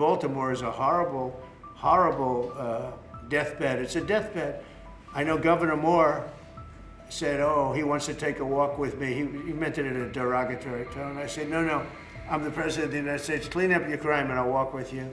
Baltimore is a horrible, horrible deathbed. It's a deathbed. I know Governor Moore said, oh, he wants to take a walk with me. He meant it in a derogatory tone. I said, no, I'm the president of the United States. Clean up your crime and I'll walk with you.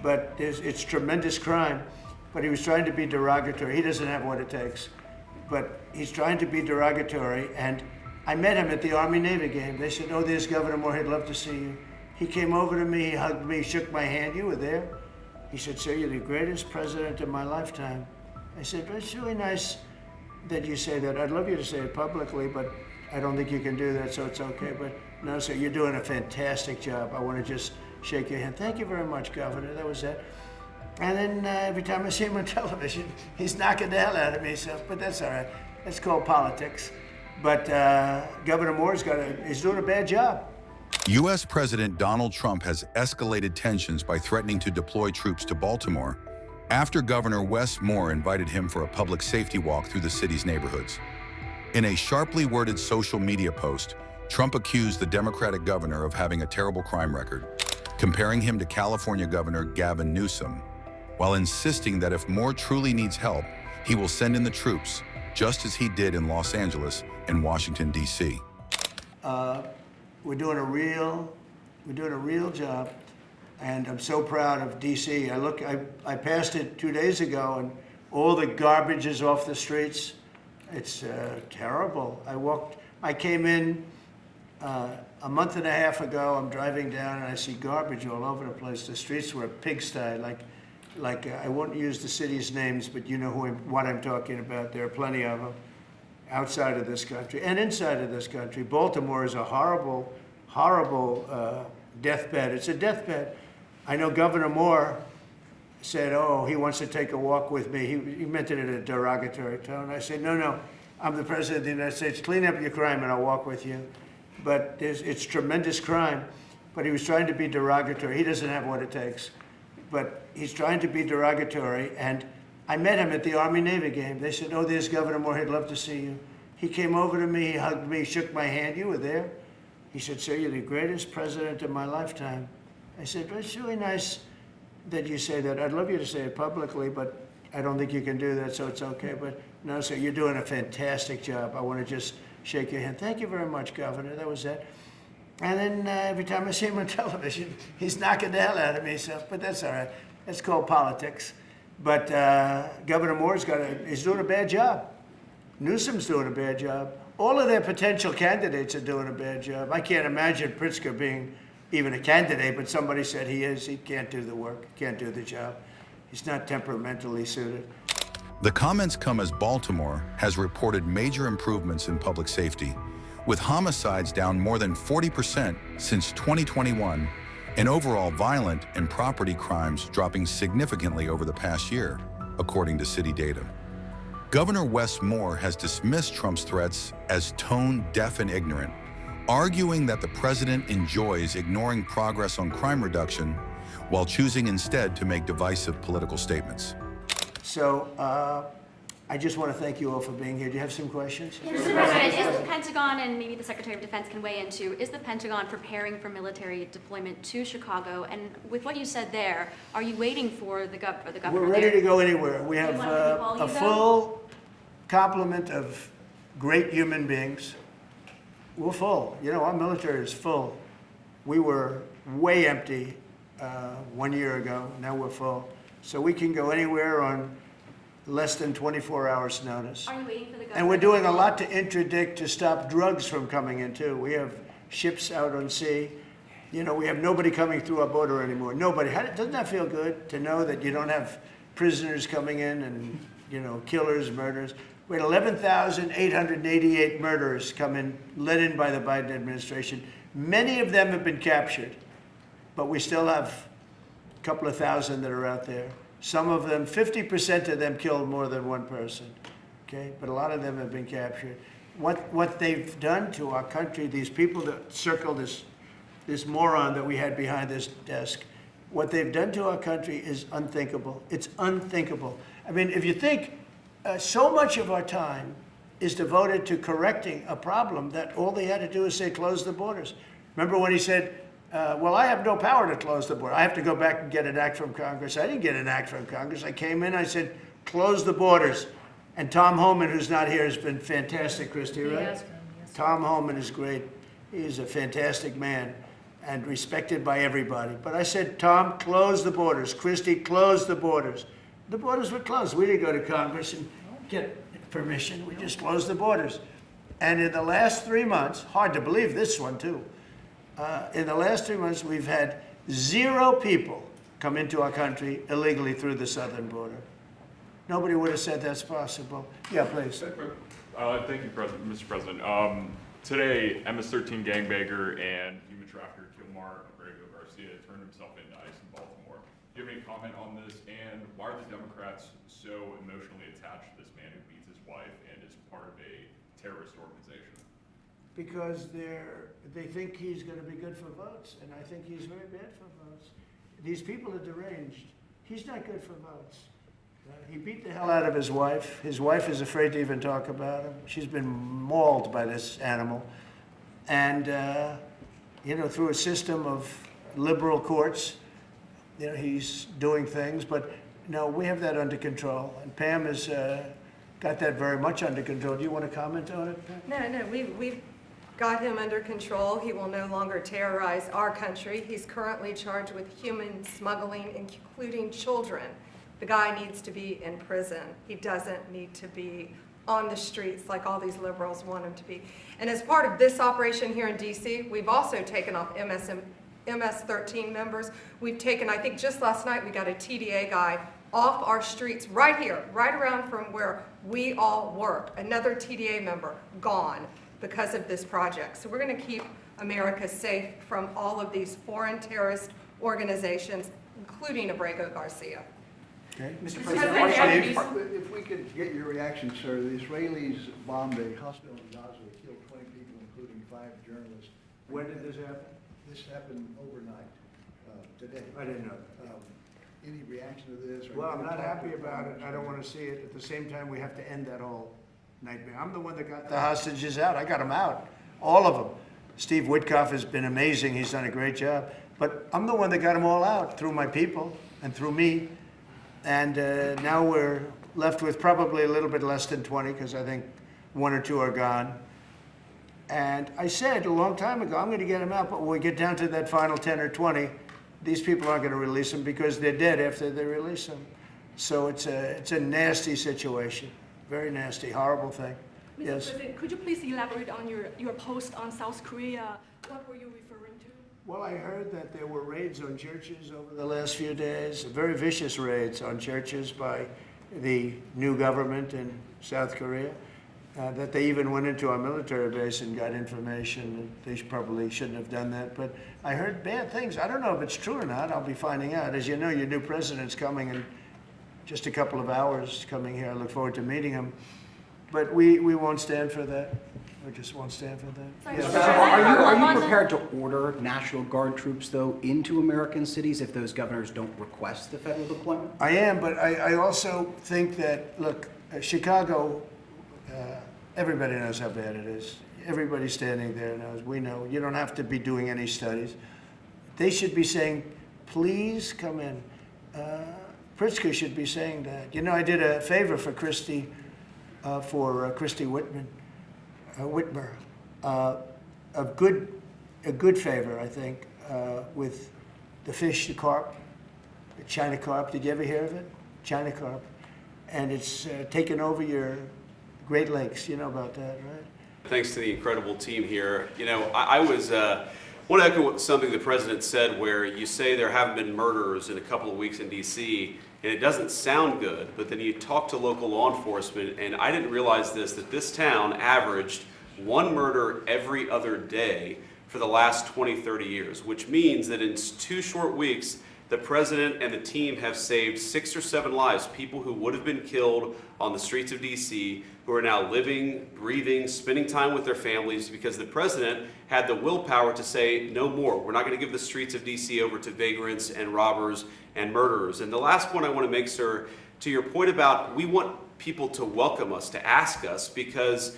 But it's tremendous crime. But he was trying to be derogatory. He doesn't have what it takes. But he's trying to be derogatory. And I met him at the Army-Navy game. They said, oh, there's Governor Moore. He'd love to see you. He came over to me, he hugged me, shook my hand. You were there. He said, sir, you're the greatest president of my lifetime. I said, but it's really nice that you say that. I'd love you to say it publicly, but I don't think you can do that, so it's okay. But no, sir, you're doing a fantastic job. I want to just shake your hand. Thank you very much, Governor. That was it. And then every time I see him on television, he's knocking the hell out of me. So, but that's all right. That's called politics. But Governor Moore's he's doing a bad job. U.S. President Donald Trump has escalated tensions by threatening to deploy troops to Baltimore after Governor Wes Moore invited him for a public safety walk through the city's neighborhoods. In a sharply worded social media post, Trump accused the Democratic governor of having a terrible crime record, comparing him to California Governor Gavin Newsom, while insisting that if Moore truly needs help, he will send in the troops, just as he did in Los Angeles and Washington, D.C. We're doing a real job, and I'm so proud of D.C. I passed it 2 days ago, and all the garbage is off the streets. It's terrible. I came in a month and a half ago. I'm driving down, and I see garbage all over the place. The streets were a pigsty. Like I won't use the city's names, but you know what I'm talking about. There are plenty of them outside of this country and inside of this country. Baltimore is a horrible, horrible deathbed. It's a deathbed. I know Governor Moore said, oh, he wants to take a walk with me. He meant it in a derogatory tone. I said, no, I'm the president of the United States. Clean up your crime and I'll walk with you. But it's tremendous crime. But he was trying to be derogatory. He doesn't have what it takes. But he's trying to be derogatory. And I met him at the Army-Navy game. They said, oh, there's Governor Moore. He'd love to see you. He came over to me, he hugged me, shook my hand. You were there. He said, sir, you're the greatest president of my lifetime. I said, well, it's really nice that you say that. I'd love you to say it publicly, but I don't think you can do that, so it's okay. But no, sir, you're doing a fantastic job. I want to just shake your hand. Thank you very much, Governor. That was it. And then every time I see him on television, he's knocking the hell out of me. So, but that's all right. That's called politics. But Governor Moore's he's doing a bad job. Newsom's doing a bad job. All of their potential candidates are doing a bad job. I can't imagine Pritzker being even a candidate, but somebody said he is. He can't do the work, can't do the job. He's not temperamentally suited. The comments come as Baltimore has reported major improvements in public safety, with homicides down more than 40% since 2021, and overall violent and property crimes dropping significantly over the past year, according to city data. Governor Wes Moore has dismissed Trump's threats as tone-deaf and ignorant, arguing that the president enjoys ignoring progress on crime reduction while choosing instead to make divisive political statements. So I just want to thank you all for being here. Do you have some questions? Mr. President, is the Pentagon, and maybe the Secretary of Defense can weigh into, is the Pentagon preparing for military deployment to Chicago? And with what you said there, are you waiting for the governor We're ready to go anywhere. We have a you, full complement of great human beings. We're full. You know, our military is full. We were way empty 1 year ago. Now we're full. So we can go anywhere on less than 24 hours notice. Are you waiting for the governor? And we're doing a lot to interdict to stop drugs from coming in too. We have ships out on sea. You know, we have nobody coming through our border anymore. Nobody. Doesn't that feel good to know that you don't have prisoners coming in and, you know, killers, murderers? We had 11,888 murderers come in, led in by the Biden administration. Many of them have been captured, but we still have a couple of thousand that are out there. Some of them, 50% of them killed more than one person, okay? But a lot of them have been captured. What they've done to our country, these people that circle this moron that we had behind this desk, what they've done to our country is unthinkable. It's unthinkable. I mean, if you think so much of our time is devoted to correcting a problem that all they had to do is say, close the borders. Remember when he said, Well, I have no power to close the border. I have to go back and get an act from Congress. I didn't get an act from Congress. I came in, I said, close the borders. And Tom Homan, who's not here, has been fantastic, Christy, right? Yes. Tom Homan is great. He's a fantastic man and respected by everybody. But I said, Tom, close the borders. Christy, close the borders. The borders were closed. We didn't go to Congress and get permission. We just closed the borders. And in the last 3 months, hard to believe this one too, in the last 3 months, we've had 0 people come into our country illegally through the southern border. Nobody would have said that's possible. Yeah, please. Thank you, Mr. President. Today, MS-13 gangbanger and human trafficker Kilmar Abrego Garcia turned himself into ICE in Baltimore. Do you have any comment on this? And why are the Democrats so emotionally attached to this man who beats his wife and is part of a terrorist organization? Because they think he's going to be good for votes, and I think he's very bad for votes. These people are deranged. He's not good for votes. He beat the hell out of his wife. His wife is afraid to even talk about him. She's been mauled by this animal. And, through a system of liberal courts, he's doing things. But, no, we have that under control. And Pam has got that very much under control. Do you want to comment on it, Pam? No, we've got him under control. He will no longer terrorize our country. He's currently charged with human smuggling, including children. The guy needs to be in prison. He doesn't need to be on the streets like all these liberals want him to be. And as part of this operation here in DC, we've also taken off MS-13 members. We've taken, I think just last night, we got a TDA guy off our streets right here, right around from where we all work. Another TDA member gone because of this project. So we're going to keep America safe from all of these foreign terrorist organizations, including Abrego Garcia. Okay. Mr. President, President, If we could get your reaction, sir. The Israelis bombed a hospital in Gaza, killed 20 people, including 5 journalists. when did this happen? This happened overnight, today. I didn't know that. Any reaction to this? or Well, I'm any not talk happy with about it. Congress? I don't want to see it. At the same time, we have to end that whole nightmare. I'm the one that got the hostages out. I got them out, all of them. Steve Witkoff has been amazing. He's done a great job. But I'm the one that got them all out through my people and through me. And now we're left with probably a little bit less than 20, because I think 1 or 2 are gone. And I said a long time ago, I'm going to get them out, but when we get down to that final 10 or 20, these people aren't going to release them because they're dead after they release them. So it's a nasty situation, very nasty, horrible thing. Mr. Yes. President, could you please elaborate on your post on South Korea? What were you referring to? Well, I heard that there were raids on churches over the last few days, very vicious raids on churches by the new government in South Korea, that they even went into our military base and got information. They probably shouldn't have done that, but I heard bad things. I don't know if it's true or not. I'll be finding out. As you know, your new president's coming in just a couple of hours, coming here. I look forward to meeting him. But we won't stand for that. We just won't stand for that. Sorry, Yes. Mr. So President, are you on the- prepared to order National Guard troops, though, into American cities if those governors don't request the federal deployment? I am, but I also think that, look, Chicago, everybody knows how bad it is. Everybody standing there knows. We know. You don't have to be doing any studies. They should be saying, please come in. Pritzker should be saying that. You know, I did a favor for Christy Whitmer, a good favor, I think, with the fish, the carp, the China carp. Did you ever hear of it? China carp. And it's taken over your Great Lakes. You know about that, right? Thanks to the incredible team here. You know, I want to echo something the president said, where you say there haven't been murders in a couple of weeks in D.C., and it doesn't sound good, but then you talk to local law enforcement, and I didn't realize that this town averaged 1 murder every other day for the last 20, 30 years, which means that in 2 short weeks, the president and the team have saved 6 or 7 lives, people who would have been killed on the streets of D.C., who are now living, breathing, spending time with their families, because the president had the willpower to say, no more. We're not going to give the streets of D.C. over to vagrants and robbers and murderers. And the last point I want to make, sir, to your point about we want people to welcome us, to ask us, because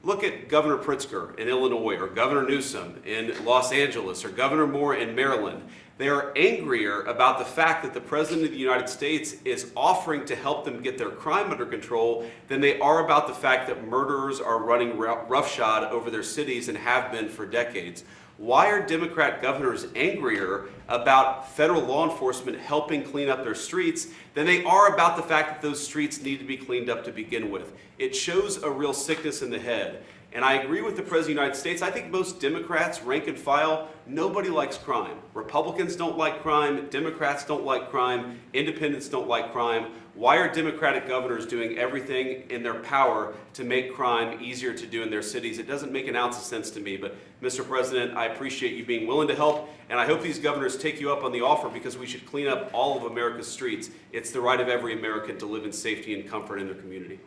Look at Governor Pritzker in Illinois, or Governor Newsom in Los Angeles, or Governor Moore in Maryland. They are angrier about the fact that the President of the United States is offering to help them get their crime under control than they are about the fact that murderers are running roughshod over their cities and have been for decades. Why are Democrat governors angrier about federal law enforcement helping clean up their streets than they are about the fact that those streets need to be cleaned up to begin with? It shows a real sickness in the head. And I agree with the President of the United States. I think most Democrats, rank and file, nobody likes crime. Republicans don't like crime. Democrats don't like crime. Independents don't like crime. Why are Democratic governors doing everything in their power to make crime easier to do in their cities? It doesn't make an ounce of sense to me. But, Mr. President, I appreciate you being willing to help, and I hope these governors take you up on the offer, because we should clean up all of America's streets. It's the right of every American to live in safety and comfort in their community.